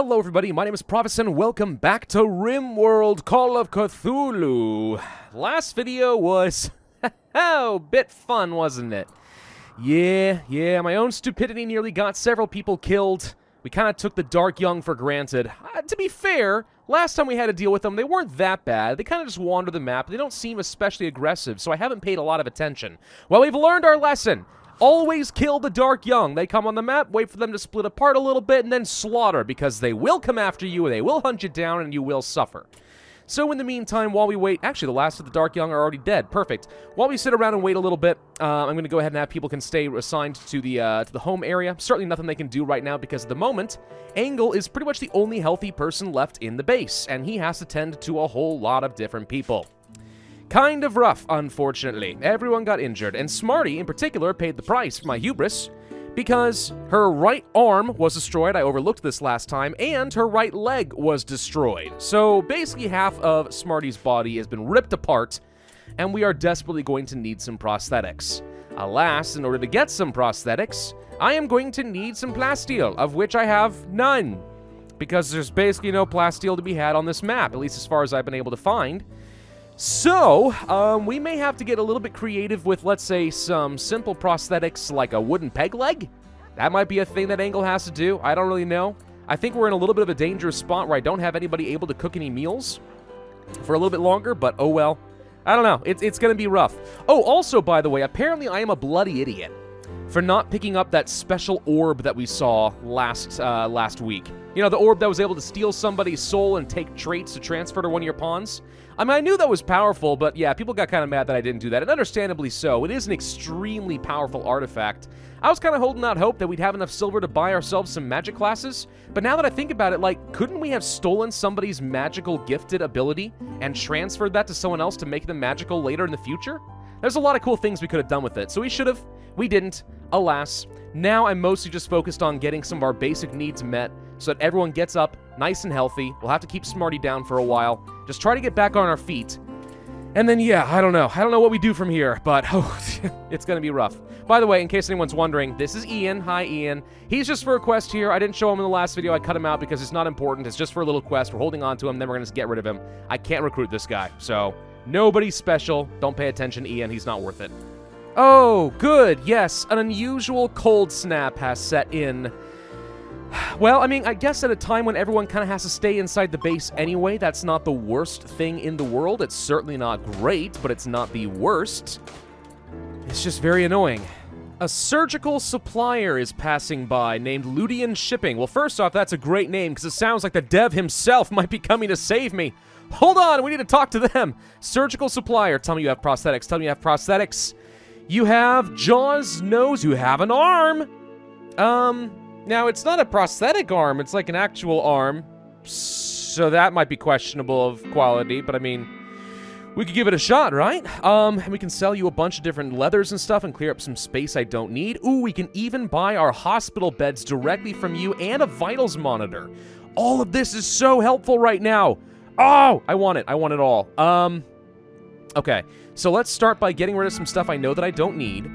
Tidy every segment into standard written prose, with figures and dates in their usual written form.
Hello everybody, my name is Pravus and welcome back to Rimworld Call of Cthulhu. Last video was a bit fun, wasn't it? Yeah, my own stupidity nearly got several people killed. We kind of took the Dark Young for granted. To be fair, last time we had to deal with them, they weren't that bad. They kind of just wander the map. They don't seem especially aggressive, so I haven't paid a lot of attention. Well, we've learned our lesson. Always kill the Dark Young. They come on the map, wait for them to split apart a little bit, and then slaughter, because they will come after you, they will hunt you down, and you will suffer. So in the meantime, while we wait... Actually, the last of the Dark Young are already dead. Perfect. While we sit around and wait a little bit, I'm going to go ahead and have people can stay assigned to the home area. Certainly nothing they can do right now, because at the moment, Angle is pretty much the only healthy person left in the base, and he has to tend to a whole lot of different people. Kind of rough, unfortunately. Everyone got injured, and Smarty, in particular, paid the price for my hubris, because her right arm was destroyed, I overlooked this last time, and her right leg was destroyed. So, basically half of Smarty's body has been ripped apart, and we are desperately going to need some prosthetics. Alas, in order to get some prosthetics, I am going to need some plasteel, of which I have none, because there's basically no plasteel to be had on this map, at least as far as I've been able to find. So, we may have to get a little bit creative with, let's say, some simple prosthetics like a wooden peg leg. That might be a thing that Angle has to do. I don't really know. I think we're in a little bit of a dangerous spot where I don't have anybody able to cook any meals for a little bit longer, but oh well. I don't know. It's going to be rough. Oh, also, by the way, apparently I am a bloody idiot for not picking up that special orb that we saw last week. You know, the orb that was able to steal somebody's soul and take traits to transfer to one of your pawns? I mean, I knew that was powerful, but yeah, people got kind of mad that I didn't do that, and understandably so. It is an extremely powerful artifact. I was kind of holding out hope that we'd have enough silver to buy ourselves some magic classes, but now that I think about it, like, couldn't we have stolen somebody's magical gifted ability and transferred that to someone else to make them magical later in the future? There's a lot of cool things we could have done with it, so we should have. We didn't, alas. Now I'm mostly just focused on getting some of our basic needs met so that everyone gets up nice and healthy. We'll have to keep Smarty down for a while. Just try to get back on our feet. And then, yeah, I don't know. I don't know what we do from here, but it's going to be rough. By the way, in case anyone's wondering, this is Ian. Hi, Ian. He's just for a quest here. I didn't show him in the last video. I cut him out because it's not important. It's just for a little quest. We're holding on to him, then we're going to get rid of him. I can't recruit this guy, so nobody special. Don't pay attention, Ian. He's not worth it. Oh, good. Yes, an unusual cold snap has set in. Well, I mean, I guess at a time when everyone kind of has to stay inside the base anyway, that's not the worst thing in the world. It's certainly not great, but it's not the worst. It's just very annoying. A surgical supplier is passing by named Ludian Shipping. Well, first off, that's a great name because it sounds like the dev himself might be coming to save me. Hold on, we need to talk to them. Surgical supplier, tell me you have prosthetics. Tell me you have prosthetics. You have jaws, nose, you have an arm. Now, it's not a prosthetic arm, it's like an actual arm, so that might be questionable of quality, but I mean, we could give it a shot, right? And we can sell you a bunch of different leathers and stuff and clear up some space I don't need. Ooh, we can even buy our hospital beds directly from you and a vitals monitor. All of this is so helpful right now. Oh, I want it all. Okay, so let's start by getting rid of some stuff I know that I don't need.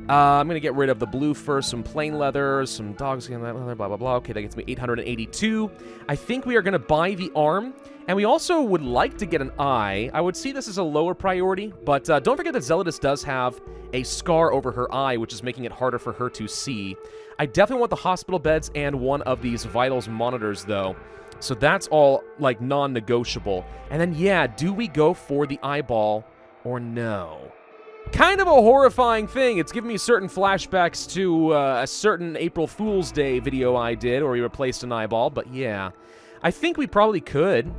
I'm going to get rid of the blue fur, some plain leather, some dogskin leather, blah, blah, blah. Okay, that gets me 882. I think we are going to buy the arm, and we also would like to get an eye. I would see this as a lower priority, but don't forget that Zealotess does have a scar over her eye, which is making it harder for her to see. I definitely want the hospital beds and one of these vitals monitors, though. So that's all, like, non-negotiable. And then, yeah, do we go for the eyeball or no? Kind of a horrifying thing. It's giving me certain flashbacks to a certain April Fool's Day video I did where we replaced an eyeball, but yeah. I think we probably could.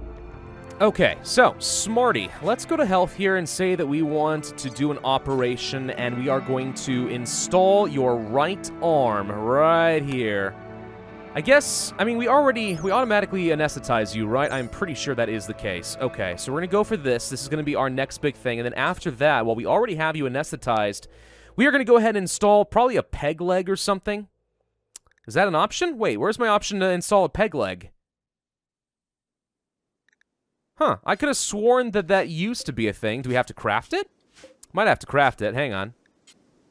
Okay, so, Smarty. Let's go to health here and say that we want to do an operation, and we are going to install your right arm right here. I guess, I mean, we automatically anesthetize you, right? I'm pretty sure that is the case. Okay, so we're going to go for this. This is going to be our next big thing. And then after that, while we already have you anesthetized, we are going to go ahead and install probably a peg leg or something. Is that an option? Wait, where's my option to install a peg leg? Huh, I could have sworn that that used to be a thing. Do we have to craft it? Might have to craft it. Hang on.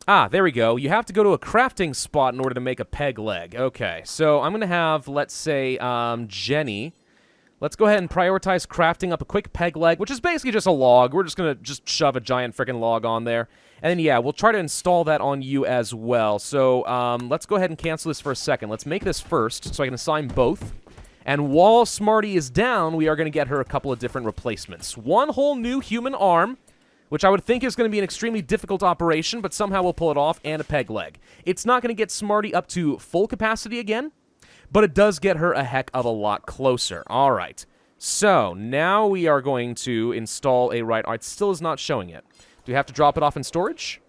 Ah, there we go. You have to go to a crafting spot in order to make a peg leg. Okay, so I'm going to have, let's say, Jenny. Let's go ahead and prioritize crafting up a quick peg leg, which is basically just a log. We're just going to just shove a giant freaking log on there. And then, yeah, we'll try to install that on you as well. So let's go ahead and cancel this for a second. Let's make this first so I can assign both. And while Smarty is down, we are going to get her a couple of different replacements. One whole new human arm, which I would think is going to be an extremely difficult operation, but somehow we'll pull it off, and a peg leg. It's not going to get Smarty up to full capacity again, but it does get her a heck of a lot closer. All right. So now we are going to install a right... It still is not showing it. Do we have to drop it off in storage?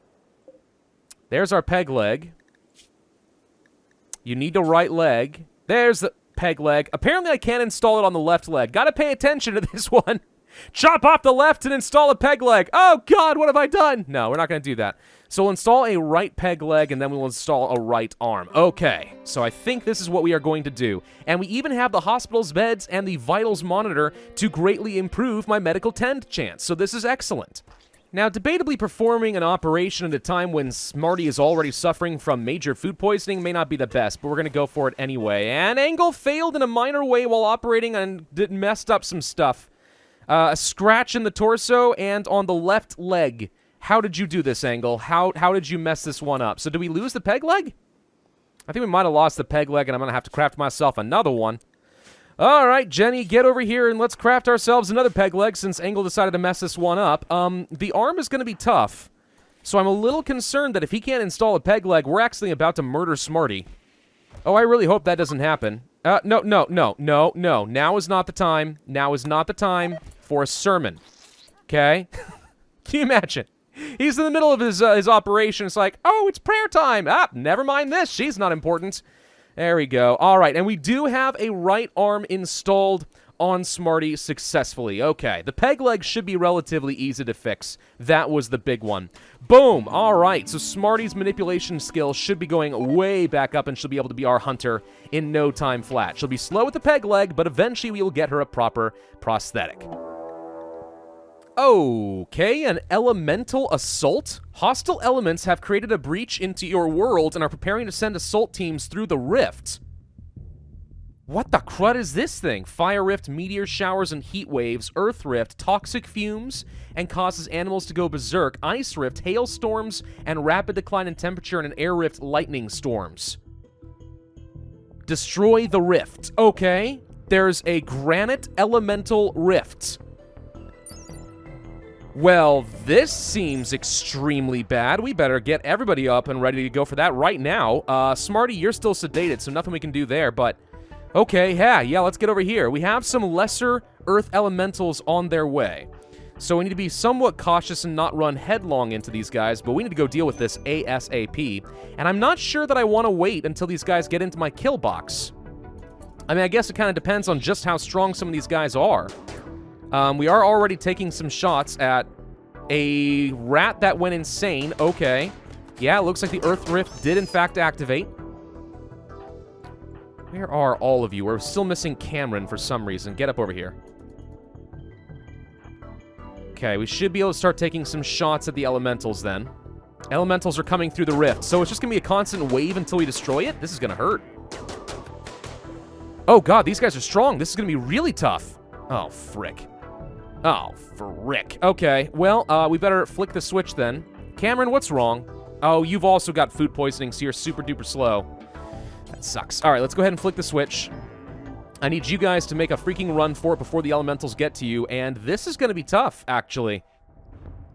There's our peg leg. You need a right leg. There's the peg leg. Apparently I can't install it on the left leg. Gotta pay attention to this one. Chop off the left and install a peg leg. Oh, God, what have I done? No, we're not going to do that. So we'll install a right peg leg, and then we'll install a right arm. Okay, so I think this is what we are going to do. And we even have the hospital's beds and the vitals monitor to greatly improve my medical tend chance. So this is excellent. Now, debatably performing an operation at a time when Smarty is already suffering from major food poisoning may not be the best, but we're going to go for it anyway. And Angle failed in a minor way while operating and messed up some stuff. A scratch in the torso and on the left leg. How did you do this, Angle? How did you mess this one up? So do we lose the peg leg? I think we might have lost the peg leg, and I'm going to have to craft myself another one. All right, Jenny, get over here, and let's craft ourselves another peg leg since Angle decided to mess this one up. The arm is going to be tough, so I'm a little concerned that if he can't install a peg leg, we're actually about to murder Smarty. Oh, I really hope that doesn't happen. No. Now is not the time. Now is not the time for a sermon. Okay? Can you imagine? He's in the middle of his operation. It's like, oh, it's prayer time. Ah, never mind this. She's not important. There we go. All right, and we do have a right arm installed on Smarty successfully. Okay, the peg leg should be relatively easy to fix. That was the big one. Boom! All right, so Smarty's manipulation skill should be going way back up, and she'll be able to be our hunter in no time flat. She'll be slow with the peg leg, but eventually we will get her a proper prosthetic. Okay, an elemental assault? Hostile elements have created a breach into your world and are preparing to send assault teams through the rift. What the crud is this thing? Fire rift, meteor showers and heat waves, earth rift, toxic fumes, and causes animals to go berserk, ice rift, hailstorms, and rapid decline in temperature, and an air rift, lightning storms. Destroy the rift. Okay, there's a granite elemental rift. Well, this seems extremely bad. We better get everybody up and ready to go for that right now. Smarty, you're still sedated, so nothing we can do there, but... Okay, yeah, let's get over here. We have some lesser earth elementals on their way. So we need to be somewhat cautious and not run headlong into these guys, but we need to go deal with this ASAP. And I'm not sure that I want to wait until these guys get into my kill box. I mean, I guess it kind of depends on just how strong some of these guys are. We are already taking some shots at a rat that went insane. Okay. Yeah, it looks like the Earth Rift did in fact activate. Where are all of you? We're still missing Cameron for some reason. Get up over here. Okay, we should be able to start taking some shots at the elementals then. Elementals are coming through the rift, so it's just going to be a constant wave until we destroy it? This is going to hurt. Oh god, these guys are strong. This is going to be really tough. Oh, frick. Oh, frick. Okay, well, we better flick the switch then. Cameron, what's wrong? Oh, you've also got food poisoning, so you're super duper slow. That sucks. All right, let's go ahead and flick the switch. I need you guys to make a freaking run for it before the elementals get to you, and this is going to be tough, actually.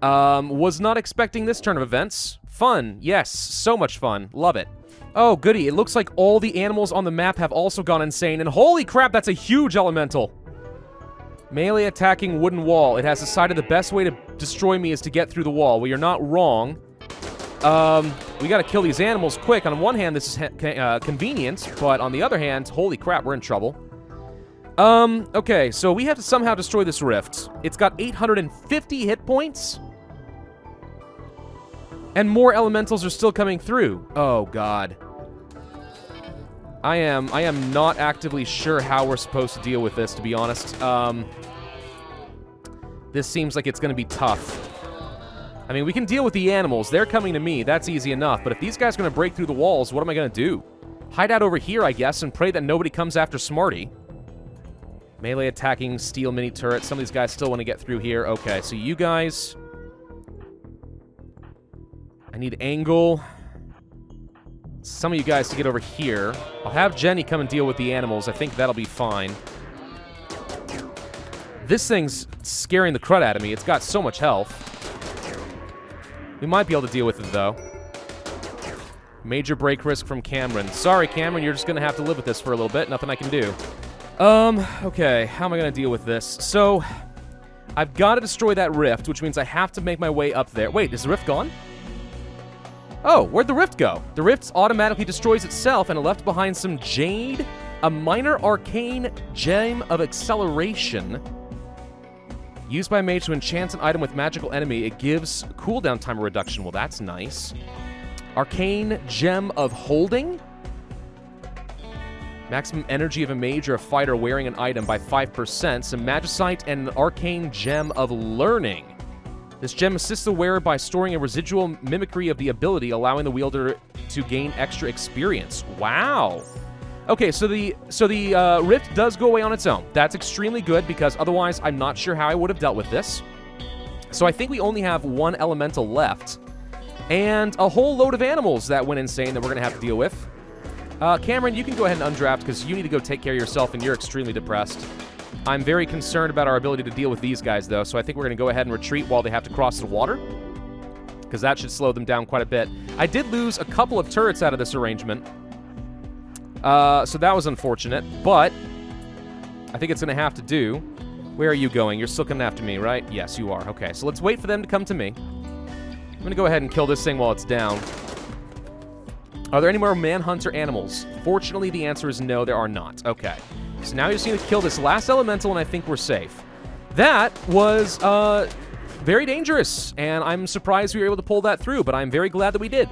Was not expecting this turn of events. Fun. Yes, so much fun. Love it. Oh, goody. It looks like all the animals on the map have also gone insane, and holy crap, that's a huge elemental. Melee attacking wooden wall. It has decided the best way to destroy me is to get through the wall. Well, you're not wrong. We gotta kill these animals quick. On one hand, this is convenience, but on the other hand, holy crap, we're in trouble. Okay, so we have to somehow destroy this rift. It's got 850 hit points. And more elementals are still coming through. Oh, God. I am not actively sure how we're supposed to deal with this, to be honest. This seems like it's going to be tough. I mean, we can deal with the animals. They're coming to me. That's easy enough. But if these guys are going to break through the walls, what am I going to do? Hide out over here, I guess, and pray that nobody comes after Smarty. Melee attacking steel mini turret. Some of these guys still want to get through here. Okay, so you guys... I need angle. Some of you guys to get over here. I'll have Jenny come and deal with the animals. I think that'll be fine. This thing's scaring the crud out of me. It's got so much health. We might be able to deal with it, though. Major break risk from Cameron. Sorry, Cameron, you're just going to have to live with this for a little bit. Nothing I can do. Okay, how am I going to deal with this? So, I've got to destroy that rift, which means I have to make my way up there. Wait, is the rift gone? Oh, where'd the rift go? The rift automatically destroys itself and it left behind some jade, a minor arcane gem of acceleration. Used by a mage to enchant an item with magical enemy, it gives cooldown time reduction. Well, that's nice. Arcane gem of holding. Maximum energy of a mage or a fighter wearing an item by 5%. Some magicite and an arcane gem of learning. This gem assists the wearer by storing a residual mimicry of the ability, allowing the wielder to gain extra experience. Wow. Okay, so the rift does go away on its own. That's extremely good, because otherwise I'm not sure how I would have dealt with this. So I think we only have one elemental left, and a whole load of animals that went insane that we're going to have to deal with. Cameron, you can go ahead and undraft, because you need to go take care of yourself, and you're extremely depressed. I'm very concerned about our ability to deal with these guys, though, so I think we're going to go ahead and retreat while they have to cross the water, because that should slow them down quite a bit. I did lose a couple of turrets out of this arrangement, so that was unfortunate, but I think it's going to have to do. Where are you going? You're still coming after me, right? Yes, you are. Okay, so let's wait for them to come to me. I'm going to go ahead and kill this thing while it's down. Are there any more manhunter animals? Fortunately, the answer is no, there are not. Okay. So now you just need to kill this last elemental, and I think we're safe. That was, very dangerous, and I'm surprised we were able to pull that through, but I'm very glad that we did.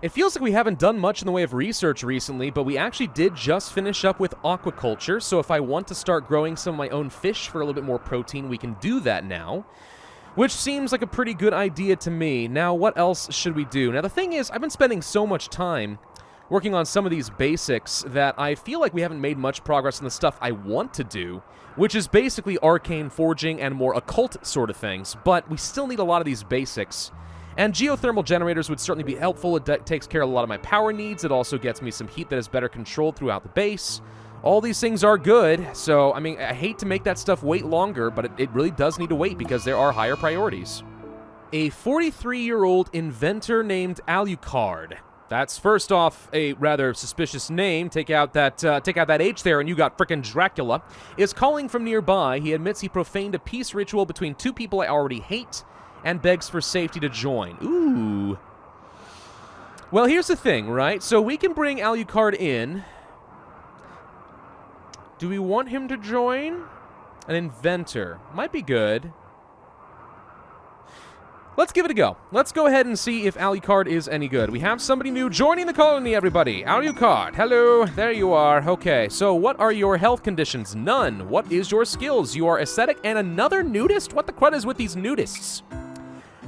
It feels like we haven't done much in the way of research recently, but we actually did just finish up with aquaculture, so if I want to start growing some of my own fish for a little bit more protein, we can do that now, which seems like a pretty good idea to me. Now, what else should we do? Now, the thing is, I've been spending so much time working on some of these basics that I feel like we haven't made much progress on the stuff I want to do, which is basically arcane forging and more occult sort of things, but we still need a lot of these basics. And geothermal generators would certainly be helpful. It takes care of a lot of my power needs. It also gets me some heat that is better controlled throughout the base. All these things are good, so, I mean, I hate to make that stuff wait longer, but it really does need to wait because there are higher priorities. A 43-year-old inventor named Alucard. That's, first off, a rather suspicious name. Take out that H there and you got frickin' Dracula. Is calling from nearby. He admits he profaned a peace ritual between two people I already hate and begs for safety to join. Ooh. Well, here's the thing, right? So we can bring Alucard in. Do we want him to join? An inventor. Might be good. Let's give it a go. Let's go ahead and see if Alucard is any good. We have somebody new joining the colony, everybody. Alucard, hello. There you are. Okay, so what are your health conditions? None. What is your skills? You are ascetic and another nudist? What the crud is with these nudists?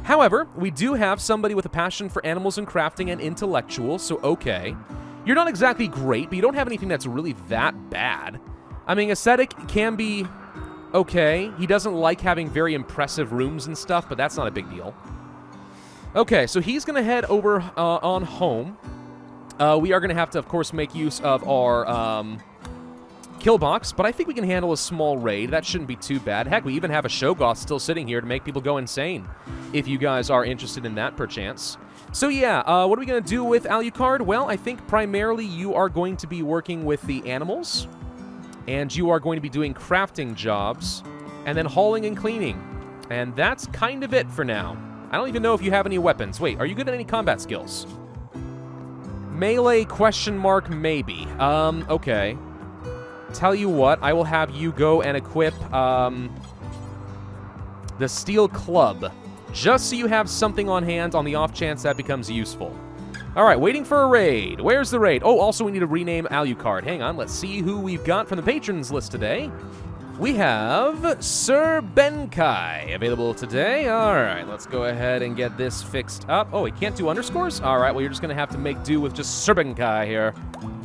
However, we do have somebody with a passion for animals and crafting and intellectual, so okay. You're not exactly great, but you don't have anything that's really that bad. I mean, ascetic can be okay. He doesn't like having very impressive rooms and stuff, but that's not a big deal. Okay, so he's going to head over on home. We are going to have to, of course, make use of our kill box, but I think we can handle a small raid. That shouldn't be too bad. Heck, we even have a Shoggoth still sitting here to make people go insane, if you guys are interested in that, perchance. So yeah, what are we going to do with Alucard? Well, I think primarily you are going to be working with the animals, and you are going to be doing crafting jobs, and then hauling and cleaning. And that's kind of it for now. I don't even know if you have any weapons. Wait, are you good at any combat skills? Melee question mark maybe. Okay. Tell you what, I will have you go and equip the steel club, just so you have something on hand on the off chance that becomes useful. All right, waiting for a raid. Where's the raid? Oh, also we need to rename Alucard. Hang on, let's see who we've got from the patrons list today. we have Sir Benkai available today. All right, let's go ahead and get this fixed up. Oh, he can't do underscores? All right, well, you're just going to have to make do with just Sir Benkai here.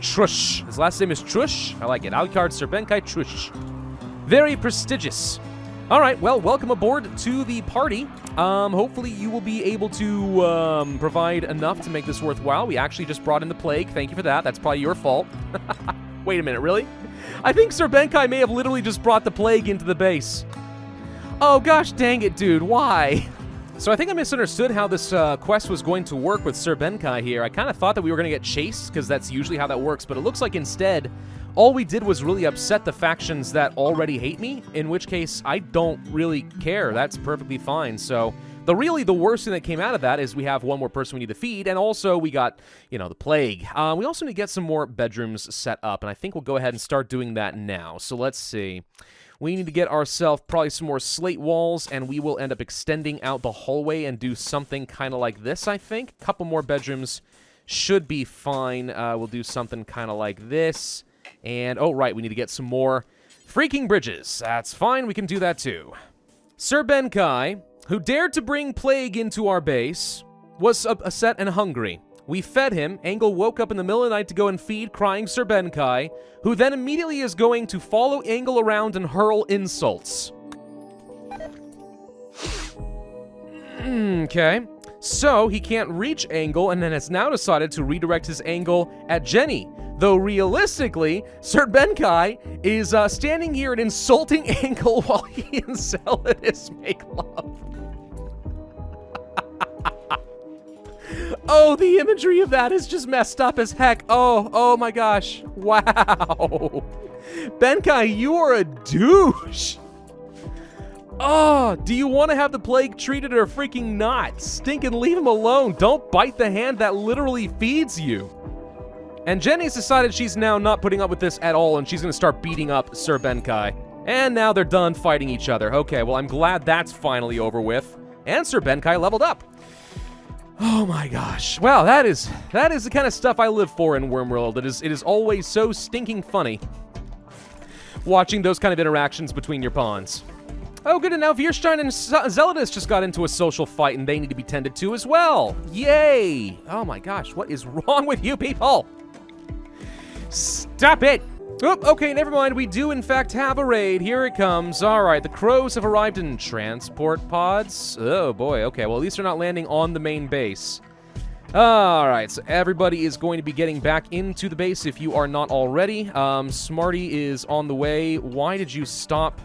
Trush. His last name is Trush. I like it. Alucard, Sir Benkai, Trush. Very prestigious. All right, well, welcome aboard to the party. Hopefully you will be able to provide enough to make this worthwhile. We actually just brought in the plague. Thank you for that. That's probably your fault. Wait a minute, really? I think Sir Benkai may have literally just brought the plague into the base. Oh, gosh dang it, dude. Why? So I think I misunderstood how this quest was going to work with Sir Benkai here. I kind of thought that we were going to get chased, because that's usually how that works, but it looks like instead, all we did was really upset the factions that already hate me, in which case, I don't really care. That's perfectly fine. So the worst thing that came out of that is we have one more person we need to feed, and also we got, you know, the plague. We also need to get some more bedrooms set up, and I think we'll go ahead and start doing that now. So let's see. We need to get ourselves probably some more slate walls, and we will end up extending out the hallway and do something kind of like this, I think. A couple more bedrooms should be fine. We'll do something kind of like this. And, oh, right, we need to get some more freaking bridges. That's fine, we can do that too. Sir Benkai, who dared to bring plague into our base, was upset and hungry. We fed him. Angle woke up in the middle of the night to go and feed crying Sir Benkai, who then immediately is going to follow Angle around and hurl insults. Okay. So, he can't reach Angle, and then has now decided to redirect his angle at Jenny. Though realistically, Sir Benkai is standing here and insulting Angle while he and Zealotous make love. Oh, the imagery of that is just messed up as heck. Oh my gosh. Wow. Benkai, you are a douche. Oh, do you want to have the plague treated or freaking not? Stinkin' leave him alone. Don't bite the hand that literally feeds you. And Jenny's decided she's now not putting up with this at all, and she's going to start beating up Sir Benkai. And now they're done fighting each other. Okay, well, I'm glad that's finally over with. And Sir Benkai leveled up. Oh my gosh. Well, that is the kind of stuff I live for in Rimworld. It is always so stinking funny watching those kind of interactions between your pawns. Oh, good, and now Veerstein and Zealotous just got into a social fight, and they need to be tended to as well. Yay! Oh my gosh, what is wrong with you people? Stop it! Oop, okay, never mind. We do, in fact, have a raid. Here it comes. All right, the crows have arrived in transport pods. Oh, boy. Okay, well, at least they're not landing on the main base. All right, so everybody is going to be getting back into the base if you are not already. Smarty is on the way. Why did you stop?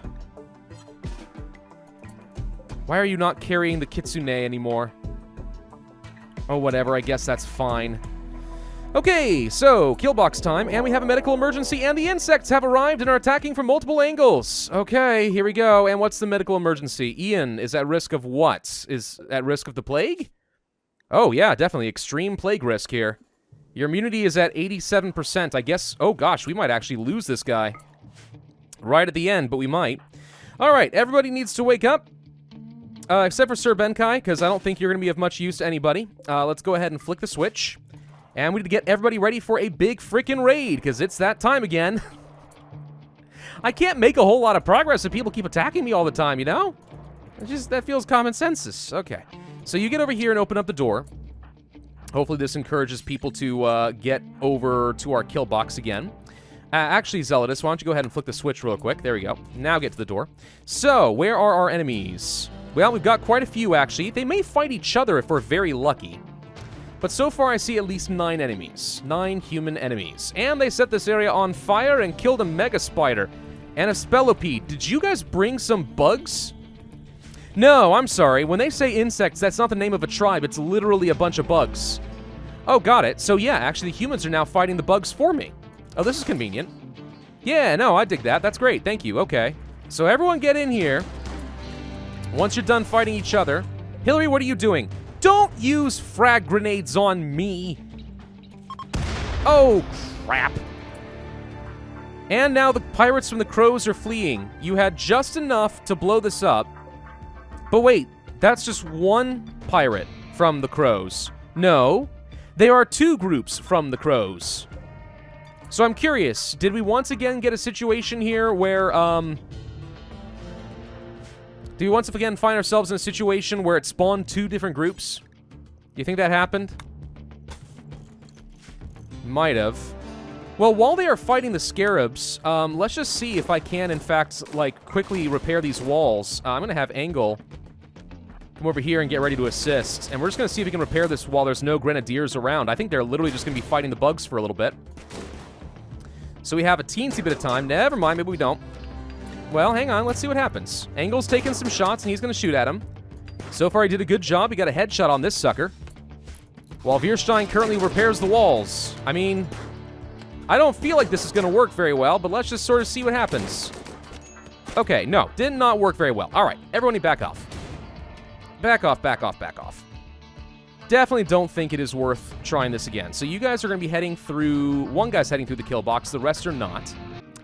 Why are you not carrying the Kitsune anymore? Oh, whatever. I guess that's fine. Okay, so, killbox time, and we have a medical emergency, and the insects have arrived and are attacking from multiple angles. Okay, here we go, and what's the medical emergency? Ian is at risk of what? Is at risk of the plague? Oh, yeah, definitely, extreme plague risk here. Your immunity is at 87%, I guess. Oh, gosh, we might actually lose this guy. Right at the end, but we might. All right, everybody needs to wake up. Except for Sir Benkai, because I don't think you're going to be of much use to anybody. Let's go ahead and flick the switch. And we need to get everybody ready for a big freaking raid, because it's that time again. I can't make a whole lot of progress if people keep attacking me all the time, you know? That feels common sensus. Okay. So you get over here and open up the door. Hopefully this encourages people to get over to our kill box again. Actually, Zealotous, why don't you go ahead and flick the switch real quick. There we go. Now get to the door. So, where are our enemies? Well, we've got quite a few, actually. They may fight each other if we're very lucky. But so far, I see at least 9 enemies. 9 human enemies. And they set this area on fire and killed a mega spider. And a spelopede. Did you guys bring some bugs? No, I'm sorry. When they say insects, that's not the name of a tribe. It's literally a bunch of bugs. Oh, got it. So yeah, actually, the humans are now fighting the bugs for me. Oh, this is convenient. Yeah, no, I dig that. That's great. Thank you. Okay. So everyone get in here. Once you're done fighting each other. Hillary, what are you doing? Don't use frag grenades on me. Oh, crap. And now the pirates from the crows are fleeing. You had just enough to blow this up. But wait, that's just one pirate from the crows. No, there are 2 groups from the crows. So I'm curious, did we once again get a situation here where, Do we once again find ourselves in a situation where it spawned 2 different groups? Do you think that happened? Might have. Well, while they are fighting the scarabs, let's just see if I can, in fact, like, quickly repair these walls. I'm going to have Angle come over here and get ready to assist. And we're just going to see if we can repair this while there's no grenadiers around. I think they're literally just going to be fighting the bugs for a little bit. So we have a teensy bit of time. Never mind, maybe we don't. Well, hang on, let's see what happens. Angle's taking some shots, and he's going to shoot at him. So far, he did a good job. He got a headshot on this sucker. While Weirstein currently repairs the walls. I mean, I don't feel like this is going to work very well, but let's just sort of see what happens. Okay, no, did not work very well. All right, everybody back off. Back off, back off, back off. Definitely don't think it is worth trying this again. So you guys are going to be heading through... One guy's heading through the kill box, the rest are not.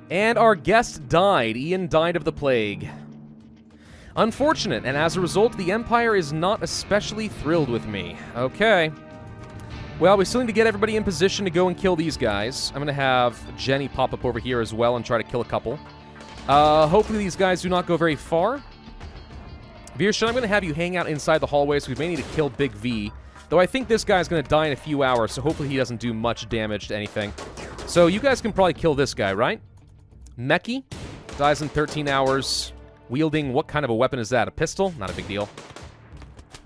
And our guest died. Ian died of the plague. Unfortunate, and as a result, the Empire is not especially thrilled with me. Okay. Well, we still need to get everybody in position to go and kill these guys. I'm going to have Jenny pop up over here as well and try to kill a couple. Hopefully these guys do not go very far. Veershun, I'm going to have you hang out inside the hallway, so we may need to kill Big V. Though I think this guy's going to die in a few hours, so hopefully he doesn't do much damage to anything. So you guys can probably kill this guy, right? Meki dies in 13 hours. Wielding, what kind of a weapon is that? A pistol? Not a big deal.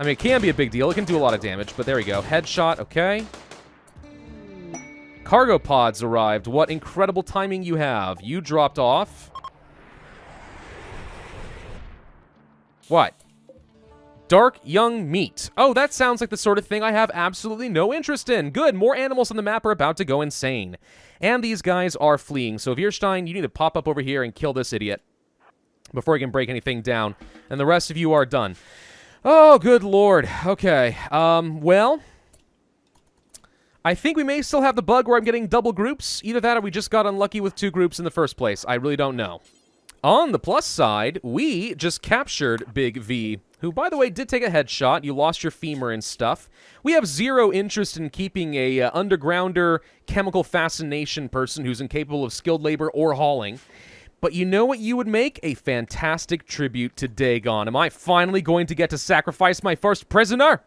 I mean, it can be a big deal. It can do a lot of damage, but there we go. Headshot, okay. Cargo pods arrived. What incredible timing you have. You dropped off. What? Dark young meat. Oh, that sounds like the sort of thing I have absolutely no interest in. Good, more animals on the map are about to go insane. And these guys are fleeing. So, Veerstein, you need to pop up over here and kill this idiot before he can break anything down. And the rest of you are done. Oh, good lord. Okay. Well, I think we may still have the bug where I'm getting double groups. Either that or we just got unlucky with 2 groups in the first place. I really don't know. On the plus side, we just captured Big V, who, by the way, did take a headshot. You lost your femur and stuff. We have 0 interest in keeping a undergrounder chemical fascination person who's incapable of skilled labor or hauling. But you know what you would make? A fantastic tribute to Dagon. Am I finally going to get to sacrifice my first prisoner?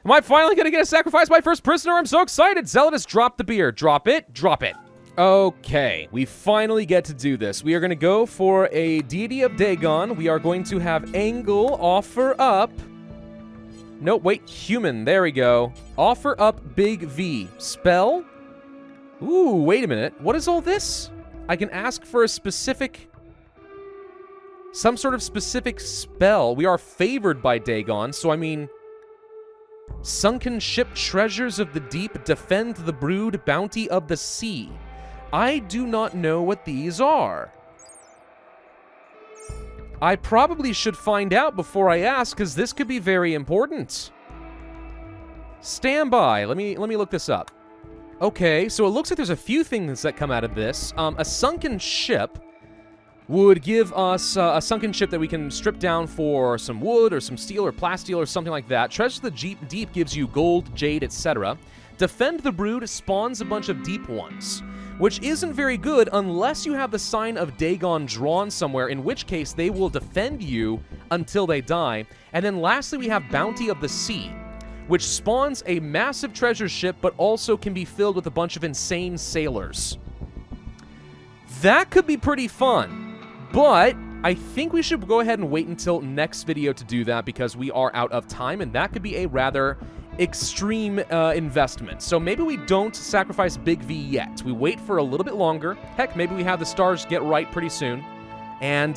Am I finally going to get to sacrifice my first prisoner? I'm so excited. Zealotus, drop the beer. Drop it. Drop it. Okay, we finally get to do this. We are going to go for a deity of Dagon. We are going to have Angle offer up... No, wait, human. There we go. Offer up Big V. Spell? Ooh, wait a minute. What is all this? I can ask for a specific... Some sort of specific spell. We are favored by Dagon, so I mean... Sunken ship treasures of the deep, defend the brood, bounty of the sea. I do not know what these are. I probably should find out before I ask, because this could be very important. Stand by. Let me look this up. Okay, so it looks like there's a few things that come out of this. A sunken ship would give us a sunken ship that we can strip down for some wood or some steel or plasteel or something like that. Treasure of the deep gives you gold, jade, etc. Defend the brood spawns a bunch of deep ones, which isn't very good unless you have the sign of Dagon drawn somewhere, in which case they will defend you until they die. And then lastly, we have Bounty of the Sea, which spawns a massive treasure ship, but also can be filled with a bunch of insane sailors. That could be pretty fun, but I think we should go ahead and wait until next video to do that, because we are out of time, and that could be a rather extreme investment. So maybe we don't sacrifice Big V yet. We wait for a little bit longer. Heck, maybe we have the stars get right pretty soon. And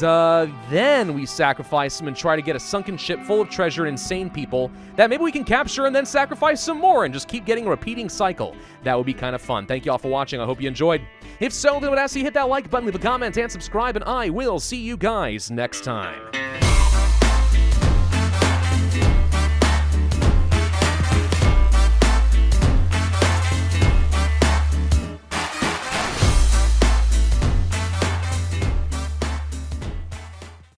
then we sacrifice them and try to get a sunken ship full of treasure and insane people that maybe we can capture and then sacrifice some more and just keep getting a repeating cycle. That would be kind of fun. Thank you all for watching. I hope you enjoyed. If so, then I would ask you hit that like button, leave a comment, and subscribe, and I will see you guys next time.